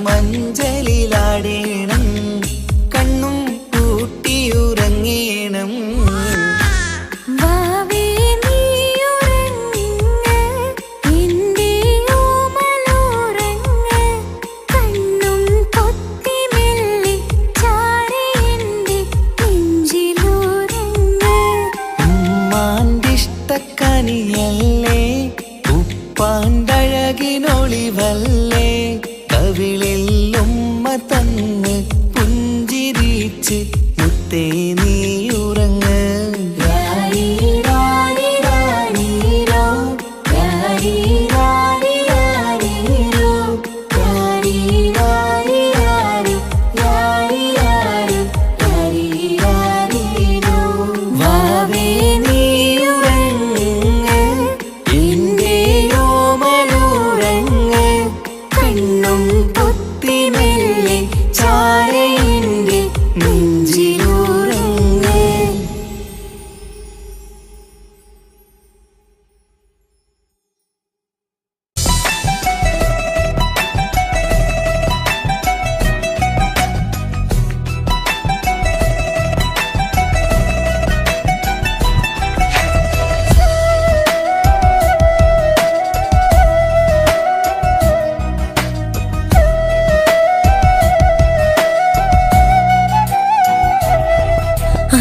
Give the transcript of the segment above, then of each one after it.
മഞ്ചലിലാടേണം, കണ്ണും പൂട്ടിയുറങ്ങേണം. ഉമ്മാന്റിഷ്ടക്കനിയല്ലേ, ഉപ്പാണ്ടഴകിനൊളിവല്ലേ, കവിളിൽ ഉമ്മ തന്ന് പുഞ്ചിരിച്ച് മുത്തേ നീ ഉറങ്ങ്.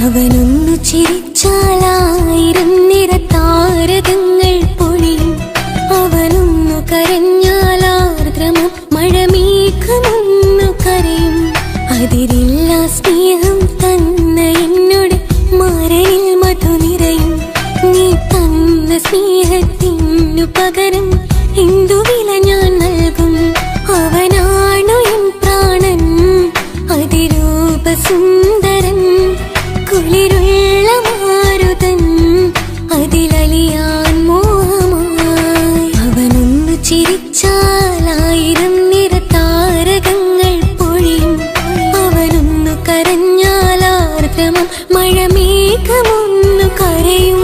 അവനൊന്നു ചിരിച്ചാലായിരം നിറതാരകങ്ങൾ പൊഴിയും, അവനൊന്നു കരഞ്ഞാലാർദ്രമം മഴമേഘമൊന്നു കരയും. അതിരില്ല സ്നേഹം തന്ന എന്നോട് മരണിൽ മധു നിറയും. നീ തന്ന സ്നേഹത്തിനു പകരം എന്തു വില ഞാൻ നൽകും? അവനാണു എൻ പ്രാണൻ, അതിരൂപസുന്ദരൻ, കുളിരുള്ള മാരുതൻ, അതിലലിയാൻ മോഹമായി. അവനൊന്നു ചിരിച്ചാലായിരം നിറതാരകങ്ങൾ പൊഴിയും, അവനൊന്നു കരഞ്ഞാലാർദ്രമം മഴമേഘമൊന്നു കരയും.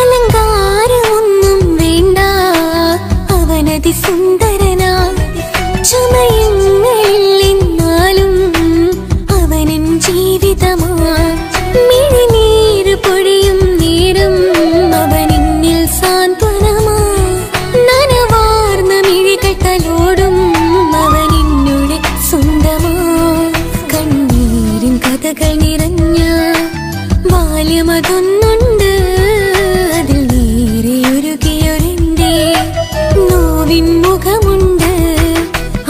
അലങ്കാരമൊന്നും വേണ്ട, അവനതിസുന്ദരനാ. ചമയങ്ങളിൽ എന്നാലും അവനൻ ജീവിതമാ. മിഴിനീര് പൊഴിയും നേരം അവനെന്നിൽ സാന്ത്വനമാ. നനവാർന്ന മിഴികൾ തലോടും അവനെന്നുടെ സ്വന്തമാ. കണ്ണീരിൻ കഥകൾ നിറഞ്ഞ ബാല്യമതൊന്നുണ്ട്, മുഖമുണ്ട്.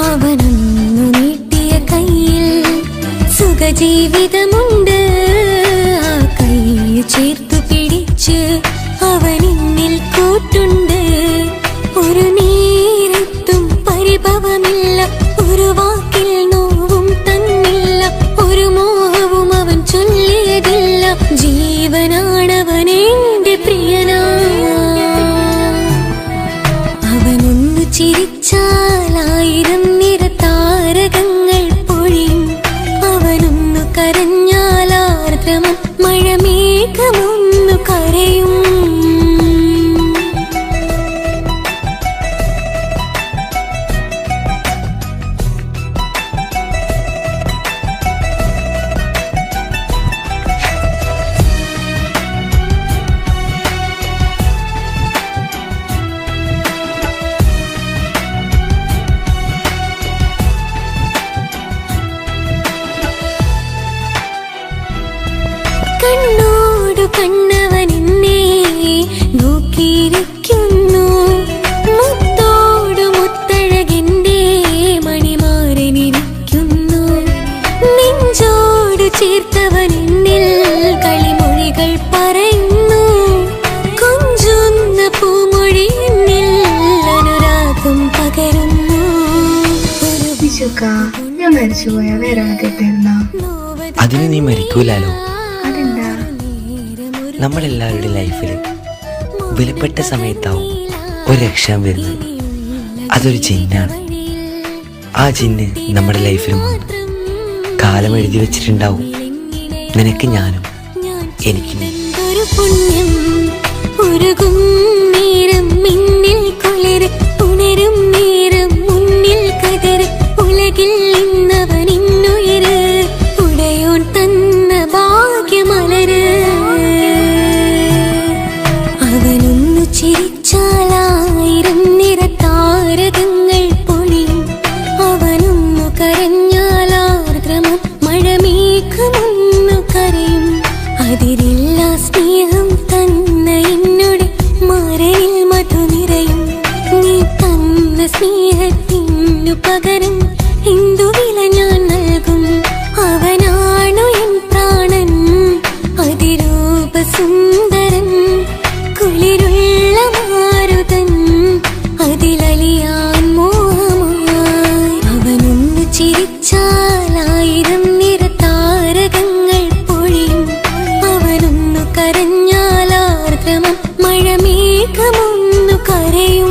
അവനൊന്നു നീട്ടിയ കയ്യിൽ സുഖജീവിതമുണ്ട്. ആ കൈ ചേർത്തു പിടിച്ച് അവനെന്നിൽ കൂട്ടുണ്ട്. ഒരു നേരത്തും പരിഭവമില്ല, ഒരു വാക്കിൽ നോവും തന്നില്ല, ഒരു മോഹവും അവൻ ചൊല്ലിയതില്ല. ജീവനാണവനെന്റെ പ്രിയനാ. അവനൊന്നു ചിരിച്ചാലായിരം നിറതാരകങ്ങൾ പൊഴിയും, അവനൊന്നു കരഞ്ഞാലാർദ്രമം മഴമേഘമൊന്നു കരയും. കണ്ണോടു കണ്ണവനെന്നെ നോക്കിയിരിക്കുന്നു, മുത്തോടു മുത്തഴകിന്റെ മണിമാരനിരിക്കുന്നു. നെഞ്ചോടു ചേർത്തവനെന്നിൽ കളിമൊഴികൾ പറയുന്നു, കൊഞ്ചുന്ന പൂമൊഴി എന്നിൽ അനുരാഗം പകരുന്നു. ഒരു അച്ചുക്ക, ഞാൻ മരിച്ചുപോയാ വേറെ ആളെ കെട്ടിയിരുന്ന? അതിന് നീ മരിക്കൂലാലോ. അതെന്താ? നമ്മളെല്ലാവരുടെ ലൈഫിൽ വിലപ്പെട്ട സമയത്താവും ഒരു രക്ഷാൻ വരുന്നത്. അതൊരു ജിന്നാണ്. ആ ജിന്ന് നമ്മുടെ ലൈഫിലും കാലം എഴുതി വെച്ചിട്ടുണ്ടാവും. നിനക്ക് ഞാനും എനിക്ക് നീ. പുണ്യം ഉരുകും നേരം മിന്നിൽ കുളിര് ഉണരും നേരം മുന്നിൽ കതിര് ഉലകിൽ ഇന്നവൻ ഇന്നുയിര് ഉടയോൻ തന്ന ഭാഗ്യമലര് അവനൊന്നു ചിരിച്ചാലായിരം നിറതാരകങ്ങൾ പൊഴിയും അവനൊന്നു കരഞ്ഞാലാർദ്രമം മഴമേഘമൊന്നു കരയും അതിരില്ല സ്നേഹം തന്ന എന്നോട് മരയിൽ മധു നിറയും നീ തന്ന സ്നേഹത്തിനു പകരം എന്തു വില ഞാൻ നൽകും അവനാണു എൻ പ്രാണൻ അതിരൂപ സുന്ദരൻ കുളിരുള്ള മാരുതൻ അതിലലിയാൻ മോഹമായി അവനൊന്നു ചിരിച്ചാലായിരം നിറതാരകങ്ങൾ പൊഴിയും അവനൊന്നു കരഞ്ഞാലാർദ്രമം മഴമേഘമൊന്നു കരയും.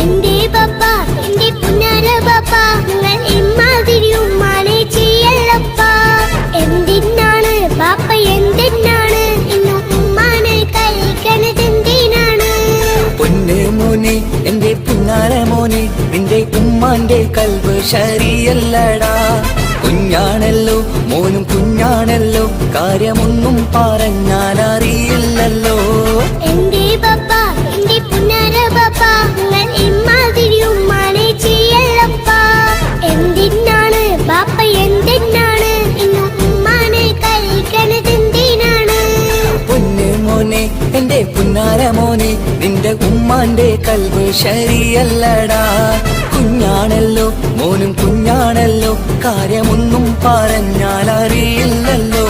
എന്റെ പപ്പ, എന്റെ പുന്നാര പപ്പ, നിങ്ങൾ ഇമ്മാതിരി ഉമ്മാനെ ചെയ്യല്ലപ്പ. എന്തിനാണ് പാപ്പ, എന്തിനാണ് ഇന്നും ഉമ്മാനെ കഴിക്കണതെന്തിനാണ്? പൊന്ന് മോനെ, എന്റെ പുന്നാര മോനെ, നിന്റെ ഉമ്മാന്റെ കൽബ് ശരിയല്ലടാ. കുഞ്ഞാണല്ലോ മോനും കുഞ്ഞാണല്ലോ, കാര്യമൊന്നും പറഞ്ഞാൽ അറിയില്ലല്ലോ. എന്റെ പപ്പ, എന്റെ പുന്നാര പപ്പ, നിങ്ങൾ ഇമ്മാതിരി ഉമ്മാനെ ചെയ്യല്ലപ്പ. എന്തിനാണ് പാപ്പ, എന്തിനാണ് ഇന്നും ഉമ്മാനെ കഴിക്കണതെന്തിനാണ്? പൊന്ന് മോനെ, എന്റെ പുന്നാര മോനെ, നിന്റെ ഉമ്മാന്റെ കൽബ് ശരിയല്ലടാ. കുഞ്ഞാണല്ലോ മോനും കുഞ്ഞാണല്ലോ, കാര്യമൊന്നും പറഞ്ഞാൽ അറിയില്ലല്ലോ.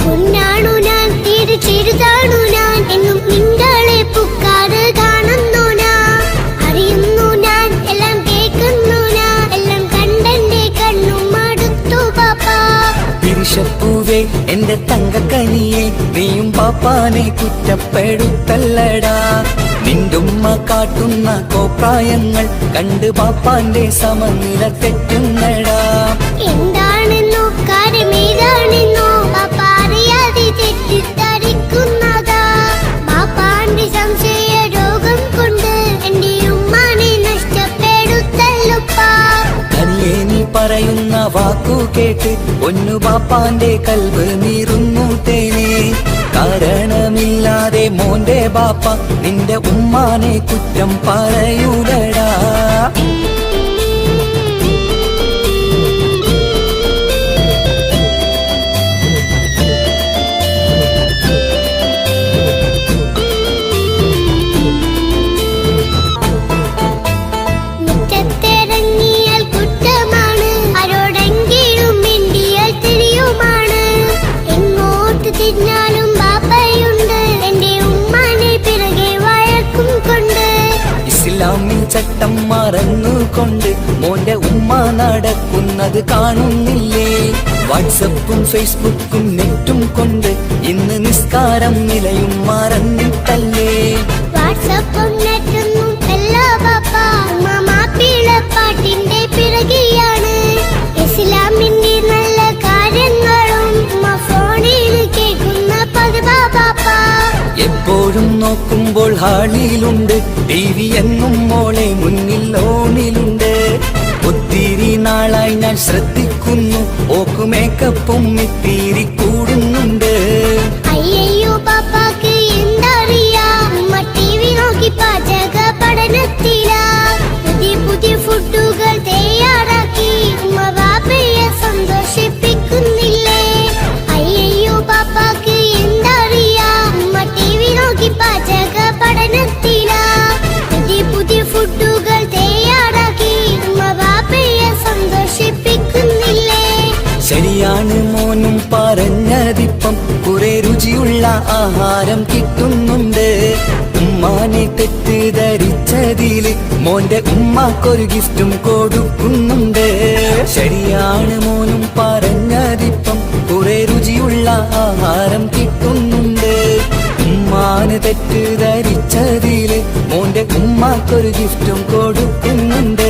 പൊന്നാണു ഞാൻ, തീരെ ചെറുതാണു ഞാൻ, എന്നും നിങ്ങളെ പുക്കാറ് കാണുന്നു ഞാൻ. അറിയുന്നു ഞാൻ, എല്ലാം കേൾക്കുന്നു ഞാൻ, എല്ലാം കണ്ടെന്റെ കണ്ണും മടുത്തു പാപ്പ. പിരിശപ്പൂവേ എന്റെ തങ്കക്കനിയെ, നീയും പാപ്പാനെ കുറ്റപ്പെടുത്തല്ലടാ. നിന്റുമ്മ കാട്ടുന്ന കോപ്രായങ്ങൾ കണ്ട് പാപ്പാന്റെ സമനില തെറ്റുന്നടാ. എന്താണെന്നോ കാര്യമേതാണെന്നോ പാപ്പ അറിയാതെ തെറ്റിദ്ധരിക്കുന്നതാ. പാപ്പാന്റെ സംശയ രോഗം കൊണ്ട് എന്റെ ഉമ്മാനെ നഷ്ടപ്പെടുത്തല്ലുപ്പാ. കനിയെ നീ പറയുന്ന വാക്കു കേട്ട് പൊന്നു പാപ്പാന്റെ കൽബ് നീറുന്നു തേനെ. കാരണമില്ലാതെ മോന്റെ ബാപ്പ നിന്റെ ഉമ്മാനെ കുറ്റം പറയൂലടാ. മുറ്റത്തിറങ്ങിയാൽ കുറ്റമാണ്, ആരോടെങ്കിലും മിണ്ടിയാൽ തിരിയുമാണ്. എങ്ങോട്ട് തിരിഞ്ഞാലും ബാപ്പയുണ്ട്, എന്റെ ഉമ്മാനെ പിറകെ വഴക്കും കൊണ്ട്. ഇസ്ലാമിൽ ചട്ടം മറന്നുകൊണ്ട് മോന്റെ ഉമ്മ നടക്കുന്നത് കാണുന്നില്ലേ? വാട്സപ്പും ഫേസ്ബുക്കും നെറ്റും കൊണ്ട് ഇന്ന് നിസ്കാരം നിലയും മറന്നിട്ടല്ലേ? വാട്സപ്പും നെറ്റൊന്നും അല്ല പാപ്പ, മാപ്പിളപ്പാട്ടിന്റെ പിറകെയാണ്. ഇസ്ലാമിന്റെ നല്ല കാര്യങ്ങളും ഫോണിൽ കേൾക്കുന്ന പതിവാ പാപ്പ. എപ്പോഴും നോക്കുമ്പോൾ ഉറങ്ങുമ്പോൾ ഹാളിലുണ്ട് TV എന്നും മോളെ മുന്നിൽ ഓണിലുണ്ട്. ഒത്തിരി നാളായി ഞാൻ ശ്രദ്ധിക്കുന്നു, ഓക്ക് മേക്കപ്പും ഇത്തിരി കൂടുന്നുണ്ട്. അയ്യോ പാപ്പാക്ക് എന്തറിയാ, ഉമ്മ TV നോക്കി പാചക പഠനത്തിലാ. പുതിയ പുതിയ ഫുഡുകൾ തയ്യാറാക്കി ഉമ്മ ബാപ്പയെ സന്തോഷിപ്പിക്കുന്നില്ലേ. അയ്യോ പാപ്പാക്ക് എന്തറിയാ, ഉമ്മ TV നോക്കി പാചക പഠനത്തിലാ. പുതിയ പുതിയ ഫുഡുകൾ തയ്യാറാക്കി ഉമ്മ ബാപ്പയെ സന്തോഷിപ്പിക്കുന്നില്ലേ. ശരിയാണ് മോനും പറഞ്ഞതിപ്പം, കുറെ രുചിയുള്ള ആഹാരം കിട്ടുന്നുണ്ട്. ഉമ്മാനെ തെറ്റിദ്ധരിച്ചതില് മോന്റെ ഉമ്മാക്കൊരു ഗിഫ്റ്റും കൊടുക്കുന്നുണ്ട്. ശരിയാണ് മോനും പറഞ്ഞതിപ്പം, കുറെ രുചിയുള്ള ആഹാരം കിട്ടുന്നുണ്ട്. ഉമ്മാനെ തെറ്റിദ്ധരിച്ചതില് മോന്റെ ഉമ്മാക്കൊരു ഗിഫ്റ്റും കൊടുക്കുന്നുണ്ട്.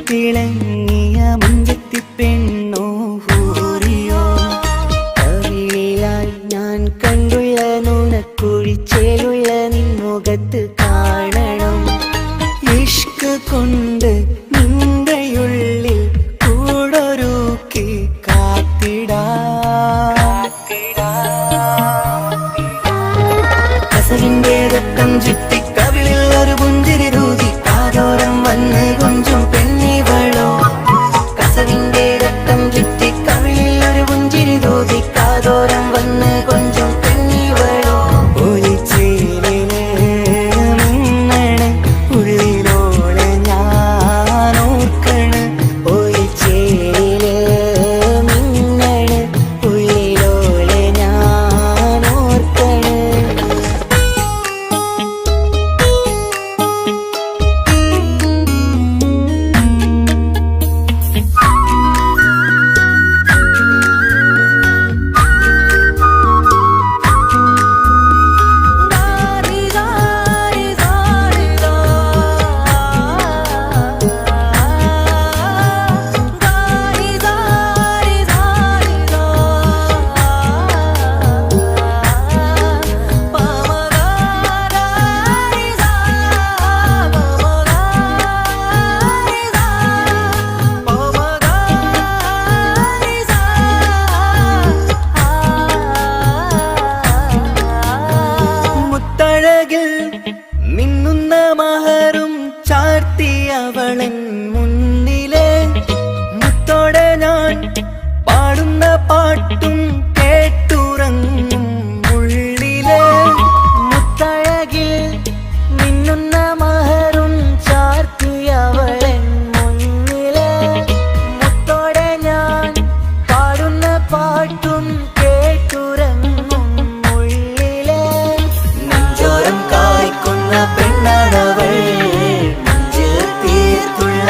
തിളങ്ങിയ മുഞ്ചത്തി പെണ്ണോ ഹൂറിയോ, കവിളിലായി ഞാൻ കണ്ടുള്ള നുണക്കുഴിച്ചേലുള്ള നിൻമുഖത്ത് കാണണം. ഇഷ്ക് കൊണ്ട് നിന്റെയുള്ളിൽ കൂടൊരുക്കി കസവിന്റെ രക്തം ചുറ്റി കവിളിൽ ഒരു പുഞ്ചിരി തൂകി കാതോരം വന്ന് കൊഞ്ചും പെണ്ണിവളോ. കസവിന്റെ രക്തം ചുറ്റി കവിളിൽ ഒരു പുഞ്ചിരി തൂകി കാതോരം വന്ന് കൊഞ്ചും പെണ്ണിവളോ. ഒലിച്ചേലിന് മിന്നണ് ഉള്ളിലോളെ ഞാൻ ഓർക്കണ്. ഒലിച്ചേലില് മിന്നണ് ഉള്ളിലോളെ ഞാൻ ഓർക്കണ്. മിന്നുന്ന മഹറും ചാർത്തിയവളൻ മുന്നിലെ മുത്തോടെ ഞാൻ പാടുന്ന പാട്ടും കേട്ടുറങ്ങും ഉള്ളിലെ. മുത്തഴകിൽ മിന്നുന്ന മഹറും ചാർത്തിയവളൻ മുന്നിലെ മുത്തോടെ ഞാൻ പാടുന്ന പാട്ടും കേട്ടുറങ്ങും ഉള്ളിലെ. നെഞ്ചോരം കായ്ക്കുന്ന പെണ്ണാടവൾ, നെഞ്ചിൽ തീർത്തുള്ള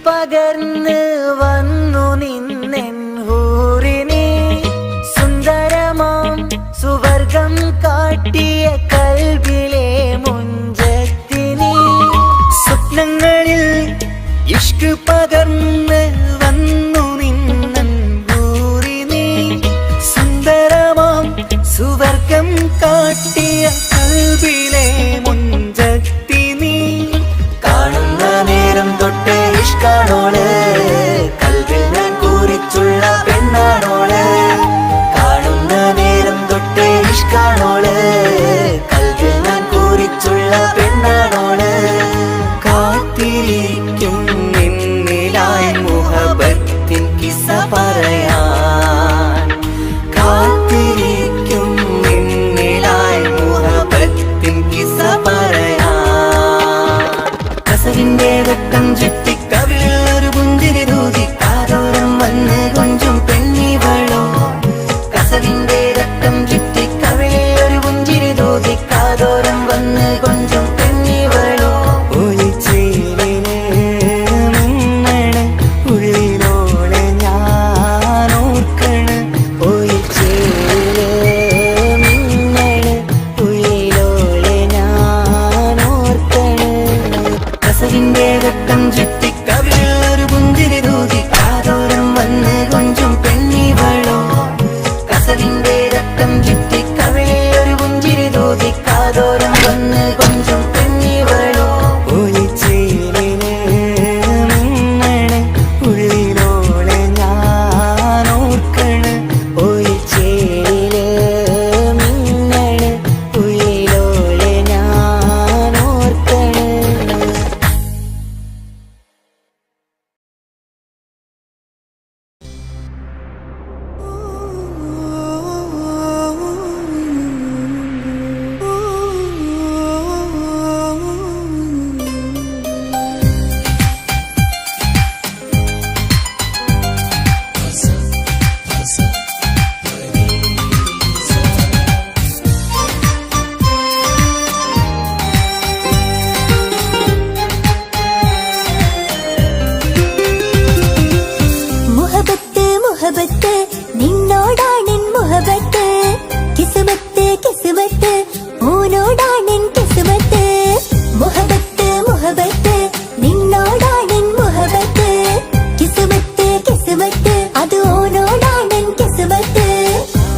പകർന്ന് വന്നു നിന്നെൻ ഹൂറിനെ സുന്ദരമാം സുവർഗം കാട്ടിയ കൽബിലെ മുഞ്ചത്തിനെ സ്വപ്നങ്ങളിൽ ഇഷ്ക് പകർന്ന് വന്നു നിന്നെൻ ഹൂറിനെ സുന്ദരമാം സുവർഗം കാട്ടിയ കൽബിലെ മുഞ്ചത്തിനെ കാണുന്ന നേരം തൊട്ട് ഇഷ്കാണോള് കൽവിൽ ഞാൻ കുറിച്ചുള്ള പെണ്ണാണോള് കാണുന്ന നേരം തൊട്ട് ഇഷ്കാണോള് കൽവിൽ ഞാൻ കുറിച്ചുള്ള പെണ്ണാണോള് കാത്തിരിക്കും നിന്നിലായി മുഹബത്തിൻ കിസ്സ പറയാൻ കാത്തിരിക്കും നിന്നിലായി മുഹബത്തിൻ കിസ്സ പറയാൻ കസവിന്റെ വെട്ടം ചുറ്റി കവിളിൽ ഒരു പുഞ്ചിരി തൂകി കാതോരം വന്ന് കൊഞ്ചും പെണ്ണിവളോ കസവിന്റെ വെട്ടം ചുറ്റി കവിളിൽ ഒരു പുഞ്ചിരി തൂകി കാതോരം വന്ന് കൊഞ്ചും പെണ്ണിവളോ ഒളിച്ചേലിന് മിന്നണ് ഉള്ളിലോളെ ഞാൻ ഓർക്കണ് ഒളിച്ചേലിന് മിന്നണ് ഉള്ളിലോളെ ഞാൻ ഓർക്കണ് കസവിന്റെ വെട്ടം ചുറ്റി കവിളിൽ ഒരു പുഞ്ചിരി തൂകി കാതോരം വന്ന് കൊഞ്ചും പെണ്ണിവളോ കസവിന്റെ രക്തം ചുറ്റി കവിളിൽ ഒരു പുഞ്ചിരി തൂകി കാതോരം വന്ന് കൊഞ്ചും പെണ്ണിവളോ ഒളിച്ചേലിന് മിന്നണ് ഉള്ളിലോളെ ഞാൻ ഓർക്കണ് ഒളിച്ചേലിന് മിന്നണ് ഉള്ളിലോളെ ഞാൻ ഓർക്കണ് മുഹബത്ത് മുഹബത്ത് നിന്നോടാണെൻ മുഹബത്ത് കിസ്മത്ത് കിസ്മത്ത് ഓനോടാണെൻ കിസ്മത്ത് മുഹബത്ത് മുഹബത്ത് നിന്നോടാണെൻ മുഹബത്ത് കിസ്മത്ത് കിസ്മത്ത് അത് ഓനോടാണെൻ കിസ്മത്ത്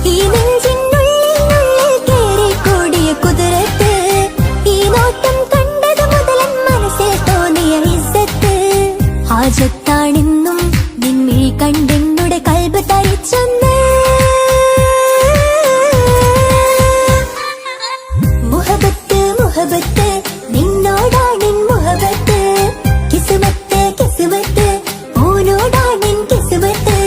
ഈ നെഞ്ചിനുള്ളിൽ കേറിക്കൂടിയ കുതിരത്ത് ഈ നോട്ടം കണ്ടത് മുതലൻ മനസ്സിൽ തോന്നിയ ഇസ്സത്ത് ഹാജത്താണെന്നും നിൻമിഴി കണ്ടെന്നുടെ കൽബ് തരിച്ചെന്ന് മുഹബത്ത് മുഹബത്ത് നിന്നോടാണെൻ മുഹബത്ത് കിസ്മത്ത് കിസ്മത്ത് ഓനോടാണെൻ കിസ്മത്ത്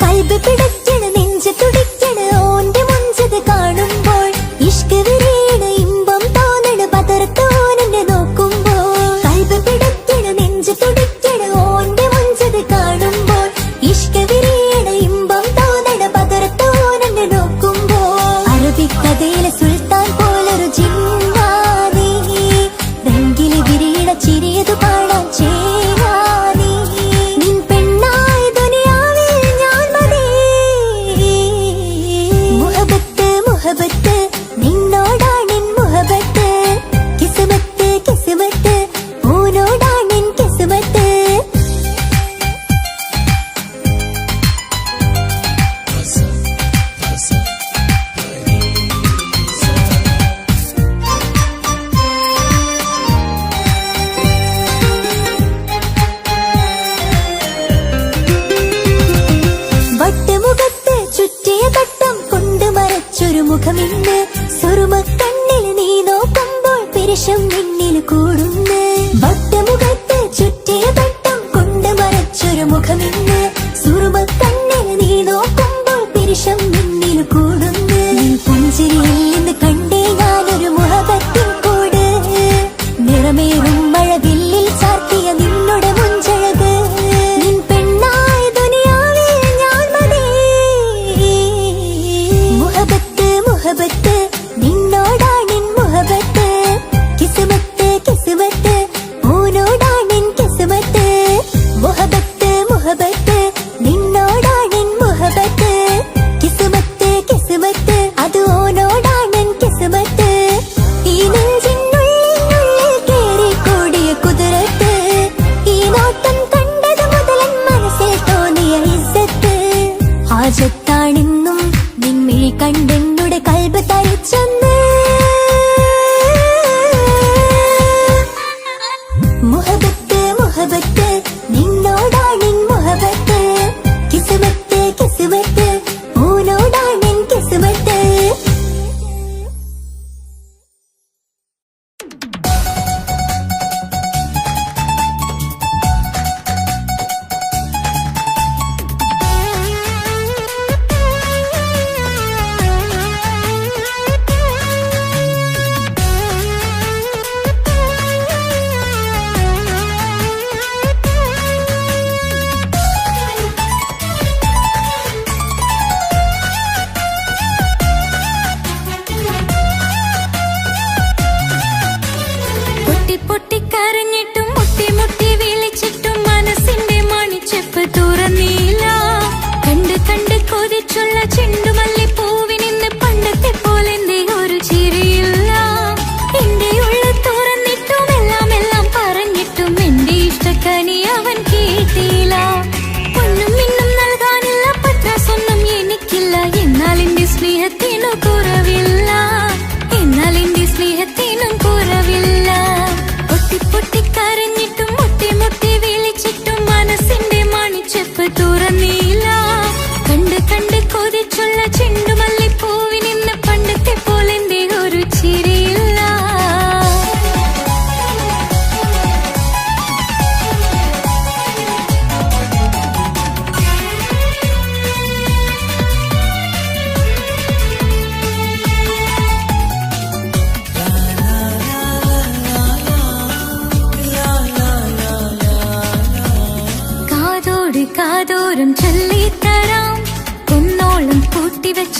കൽബ് പിടയ്ക്കണ് നെഞ്ച് തുടിക്കണ് ഓന്റെ മുഞ്ചത് കാണുമ്പോൾ ഇഷ്ക് വിരിയണ് ഇമ്പം തോന്നണ് പതർത്തോനെ നോക്കുമ്പോൾ കൽബ് പിടയ്ക്കണ് നെഞ്ച് തുടിക്കണ് ഓന്റെ മുഞ്ചത് കാണുമ്പോൾ ഇഷ്ക് വിരിയണ് ഇമ്പം തോന്നണ് പതർത്തോനെ നോക്കുമ്പോൾ അറബിക്കഥയിലെ സുൽത്താൻ പോലൊരു ജിന്നാനീ രംഗില് വിരിയണ ചിരിയതു കാണാൻ ചേരാനീ നിൻ പെണ്ണായി ദുനിയാവിൽ ഞാൻ മതി മുഹബത്ത് മുഹബത്ത് നിന്നോടാണെൻ മുഹബത്ത് കിസ്മത്ത് കിസ്മത്ത് ഓനോടാണെൻ കിസ്മത്ത് വട്ടുമുഖത്ത് ചുറ്റിയ തട്ടം കൊണ്ട് മറച്ചൊരു മുഖമിന്ന് സുറുമക്കണ്ണിൽ നീ നോക്കുമ്പോൾ പിരിശം നിന്നിൽ കൂടുന്ന് വട്ടുമുഖത്ത് ചുറ്റിയ തട്ടം കൊണ്ട് മറച്ചൊരു മുഖമിന്ന് സുറുമക്കണ്ണിൽ നീ നോക്കുമ്പോൾ പിരിശം നിന്നിൽ കൂടുന്ന് പുഞ്ചിരിയിൽ നിന്ന് കണ്ടേ ഞാനൊരു മുഹബത്തിൻ കൂട് നിറമേറും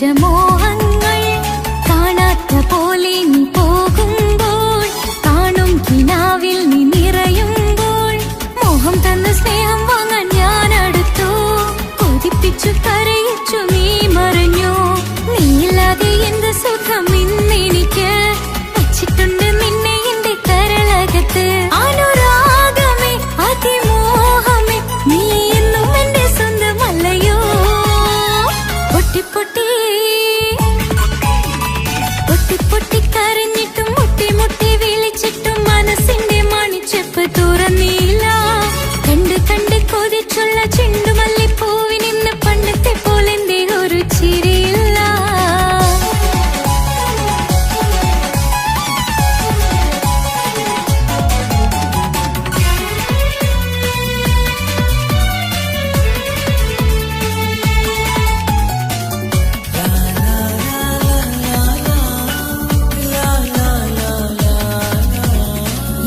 വെച്ച മോഹങ്ങൾ കാണാത്ത പോലെ നീ പോകുമ്പോൾ, കാണും കിനാവിൽ നീ നിറയുമ്പോൾ, മോഹം തന്ന സ്നേഹം വാങ്ങാൻ ഞാൻ അടുത്തു, കൊതിപ്പിച്ചു കരയിച്ചു നീ മറഞ്ഞു. നീയില്ലാതെ എന്ത് സുഖം ഇന്നെനിക്ക്, വച്ചിട്ടുണ്ട് നിന്നെ എന്റെ കരളകത്ത്. അനുരാഗമേ അതിമോഹമേ നീ എന്നും എന്റെ സ്വന്തമല്ലയോ. പൊട്ടി പൊട്ടി പൊട്ടി പൊട്ടി കരഞ്ഞിട്ടും മുട്ടി മുട്ടി വിളിച്ചിട്ടും മനസ്സിന്റെ മണിച്ചെപ്പ് തുറന്നില്ല. കണ്ട് കണ്ട് കൊതിച്ചുള്ള ചെണ്ടുമല്ലിപ്പൂവിനിന്ന് പണ്ടത്തെ പോലെന്തേ ഒരു ചിരിയില്ല.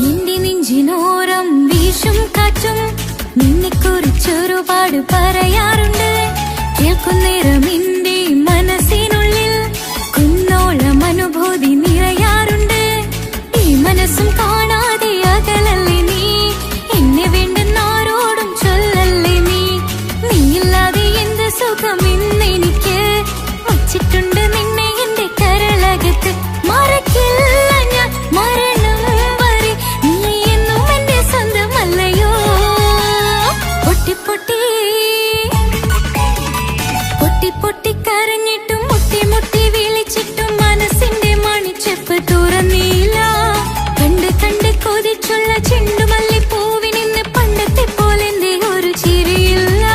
എന്റെ നെഞ്ചിനോരം വീശും കാറ്റും നിന്നെക്കുറിച്ചൊരുപാട് പറയാറുണ്ട്. കേൾക്കുന്നേരം എന്റെ മനസ്സിനുള്ളിൽ കുന്നോളം അനുഭൂതി നിറയാറുണ്ട്. ഈ മനസ്സും കാണാതെ അകലല്ലേ നീ, എന്നെ വേണ്ടെന്നാരോടും ചൊല്ലല്ലേ നീ. നീയില്ലാതെ എന്ത് സുഖം ഇന്നെനിക്ക്, വച്ചിട്ടുണ്ട് നിന്നെ എന്റെ കരളകത്ത്. മറക്കില്ല ഞാൻ മരണം വരെ, നീ എന്നും എന്റെ സ്വന്തമല്ലയോ. പൊട്ടി പൊട്ടി പൊട്ടി പൊട്ടി കരഞ്ഞിട്ടും മുട്ടി മുട്ടി വിളിച്ചിട്ടും മനസ്സിന്റെ മണിച്ചെപ്പ് തുറന്നില്ല. കണ്ട് കണ്ട് കൊതിച്ചുള്ള ചെണ്ടുമല്ലിപ്പൂവിനിന്ന് പണ്ടത്തെ പോലെന്തേ ഒരു ചിരിയില്ല.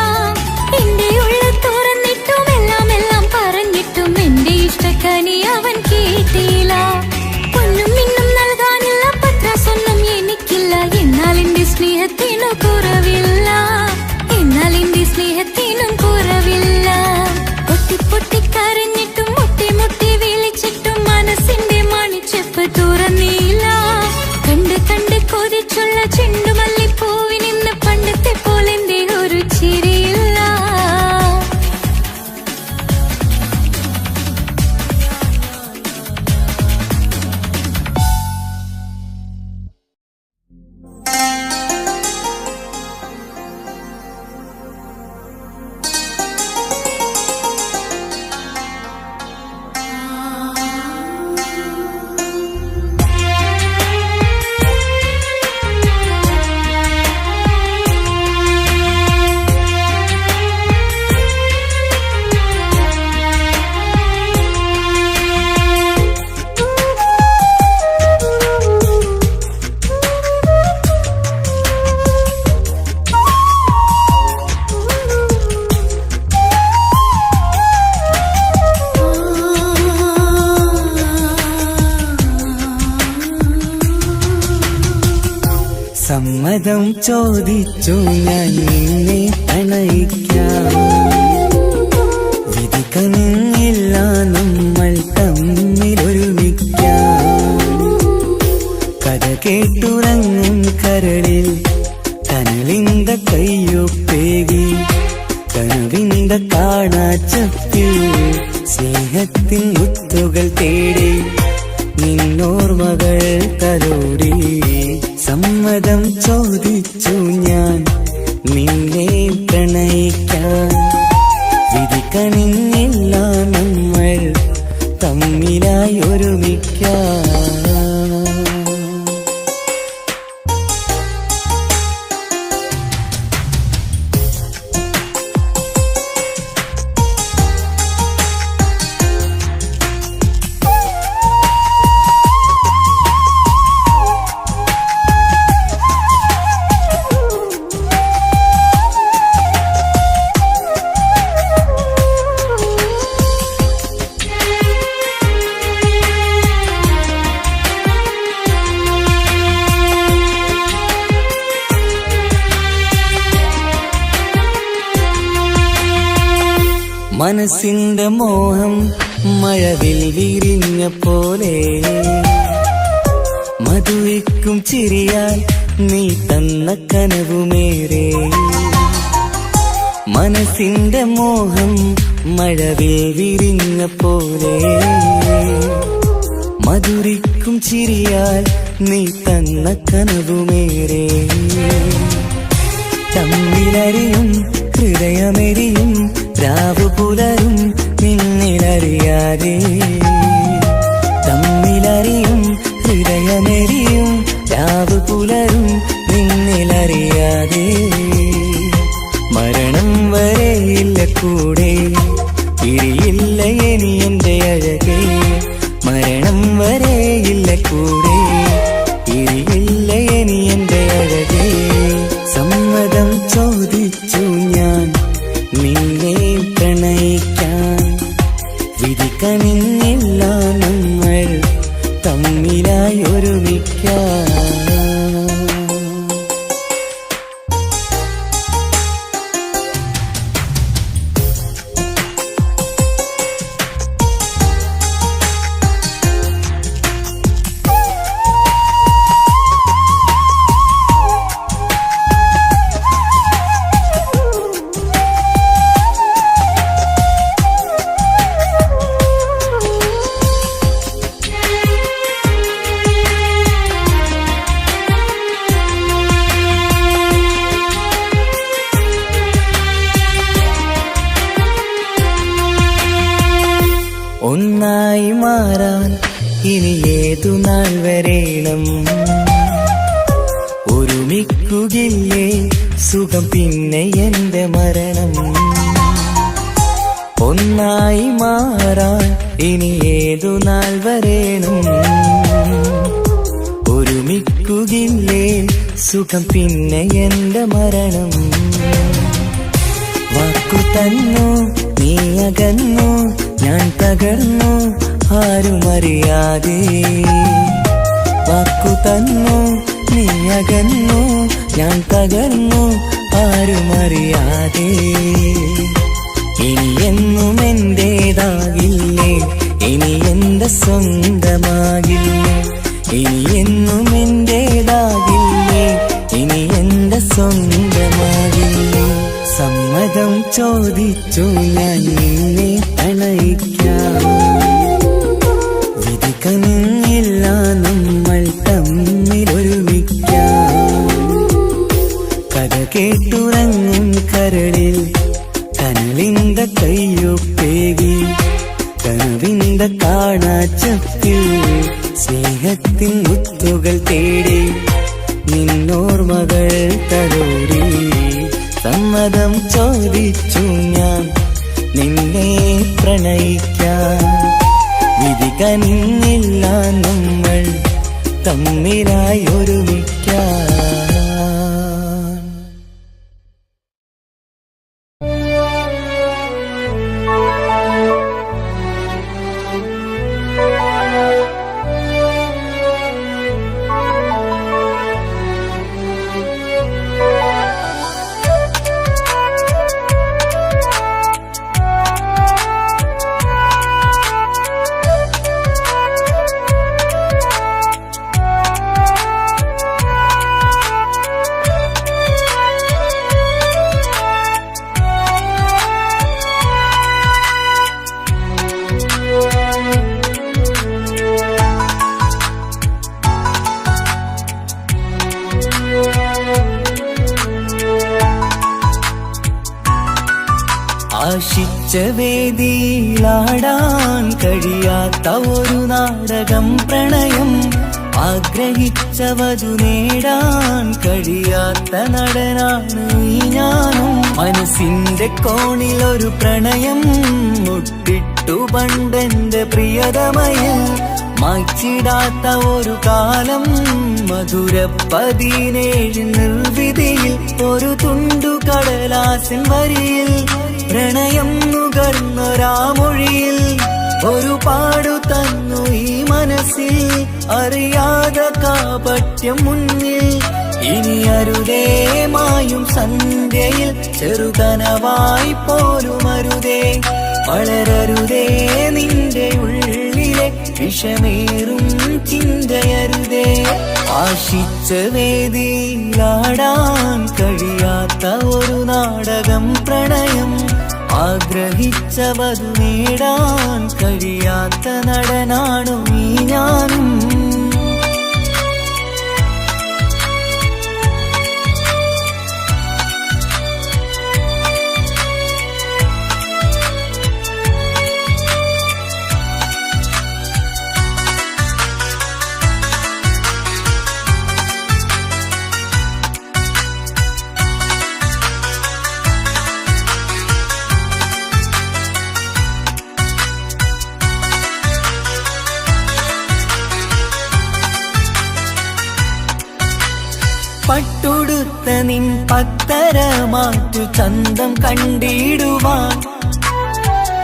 എന്റെ ഉള്ള തുറന്നിട്ടും എല്ലാം എല്ലാം പറഞ്ഞിട്ടും എന്റെ ഇഷ്ടക്കനി അവൻ കേട്ടില്ല. പൊന്നും മിന്നും നൽകാനുള്ള പത്രാസൊന്നും എനിക്കില്ല, എന്നാൽ എന്റെ സ്നേഹത്തിനു കുറവില്ല, എന്നാൽ എന്റെ സ്നേഹത്തിനും കുറവില്ല. പൊട്ടി പൊട്ടി കരഞ്ഞിട്ടും മുട്ടി മുട്ടി വിളിച്ചിട്ടും മനസ്സിന്റെ മണിച്ചെപ്പ് തുറന്നില്ല. കണ്ട് കണ്ട് കൊതിച്ചുള്ള ചെണ്ടുമല്ലിപ്പൂവിനിന്ന് പണ്ടത്തെ പോലെന്തേ ഒരു ചിരിയില്ല. സമ്മതം ചോദിച്ചു ഞാൻ നിന്നെ പ്രണയിക്കാം, വിധി കനിഞ്ഞില്ല നമ്മൾ തമ്മിലൊരുമിക്കാം. കഥ കേട്ടുറങ്ങും കരളിൽ കനലിന്ത കയ്യൊപ്പേകി, കനവിന്ത കാണാച്ചപ്പിൽ സ്നേഹത്തിൻ മുത്തുകൾ തേടി നിന്നോർമകൾ തലോടി. സമ്മതം ചോദിച്ചു ഞാൻ നിന്നെ പ്രണയിക്കാൻ, വിധി കനിഞ്ഞില്ല നമ്മൾ തമ്മിലായി ഒരുമിക്കാം. മനസ്സിന്റെ മോഹം മഴവിൽ വിരിഞ്ഞ പോലെ, മധുവിക്കും ചിരിയാൽ നീ തന്ന കനവുമേറെ. മനസ്സിന്റെ മോഹം മഴവിൽ വിരിഞ്ഞ പോലെ മധുരിക്കും ചിരിയാൽ നീ തന്ന കനവുമേറെ തമ്മിലറിയും ഹൃദയമെരിയും രാവു പുലരും നിന്നിലറിയാതെ തമ്മിലറിയും ഹൃദയമെരിയും രാവു പുലരും നിന്നിലറിയാതെ മരണം വരെയില്ല കൂടെ പിരിയില്ല ഇനി എന്റെ അഴകേ മരണം വരെയില്ല കൂടെ പിരിയില്ല ഇനി എന്റെ അഴകേ സമ്മതം ചോദിച്ചു ഞാൻ നിന്നെ പ്രണയിക്കാൻ വിധി കനിഞ്ഞില്ല നമ്മൾ തമ്മിലായി ഒരുമിക്കാൻ ഒന്നായി മാറാൻ ഇനി ഏതു നാൾ വരേണം ഒരുമിക്കുകയില്ലേ സുഖം പിന്നെ എന്റെ മരണം ഒന്നായി മാറാൻ ഇനി ഏതു നാൾ വരേണം ഒരുമിക്കുകയില്ലേ സുഖം പിന്നെ എന്റെ മരണം വാക്കു തന്നു നീ അകന്നു ഞാൻ തകർന്നു ആരുമറിയാതെ വാക്കു തന്നു നീ അകന്നു ഞാൻ തകർന്നു ആരുമറിയാതെ ഇനി എന്നും എന്റേതാകില്ലേ ഇനി എന്റെ സ്വന്തമാകില്ലേ ഇനി എന്നും എന്റേതാകില്ലേ ഇനി എന്റെ സ്വന്തമാകില്ലേ സമ്മതം ചോദിച്ചു ഞാൻ നിന്നെ പ്രണയിക്കാം വിധി കനിഞ്ഞില്ല നമ്മൾ തമ്മിലൊരുമിക്കാം കഥ കേട്ടുറങ്ങും കരളിൽ കനലിന്റെ കയ്യൊപ്പേകി കനവിന്റെ കാണാച്ചപ്പിൽ സ്നേഹത്തിൻ മുത്തുകൾ തേടി നിന്നോർമകൾ തലോടി സമ്മതം ചോദിച്ചു ഞാൻ നിന്നെ പ്രണയിക്കാൻ വിധി കനിഞ്ഞില്ല നമ്മൾ തമ്മിലായി ഒരുമിക്കാൻ ആശിച്ച വേദിയിലാടാൻ കഴിയാത്ത ഒരു നാടകം പ്രണയം ആഗ്രഹിച്ച വധു നേടാൻ കഴിയാത്ത നടനാണ് ഈ ഞാനും മനസ്സിന്റെ കോണിൽ ഒരു പ്രണയം മുട്ടിട്ടു പണ്ടെന്റെ പ്രിയതമയിൽ മായ്ച്ചിടാത്ത ഒരു കാലം മധുര 17 നിർവിധിയിൽ ഒരു തുണ്ടു കടലാസിൻ വരിയിൽ പ്രണയം നുകർന്നൊരാമൊഴിയിൽ ഒരു പാടു തന്നു ഈ മനസ്സിൽ അറിയാതെ കാപട്യം മുന്നിൽ ഇനി അരുതേ മായും സന്ധ്യയിൽ ചെറുകനവായി പോലും അരുതേ വളരരുതേ നിന്റെ ഉള്ളിലെ വിഷമേറും ചിന്തയരുതേ. ആശിച്ച വേദിയിലാടാൻ കഴിയാത്ത ഒരു നാടകം പ്രണയം. ആഗ്രഹിച്ചവതു നേടാൻ കഴിയാത്ത നടനാണു ഈ ഞാനും. പട്ടുടുത്ത നിൻ പത്തരമാറ്റു ചന്തം കണ്ടിടുവാൻ.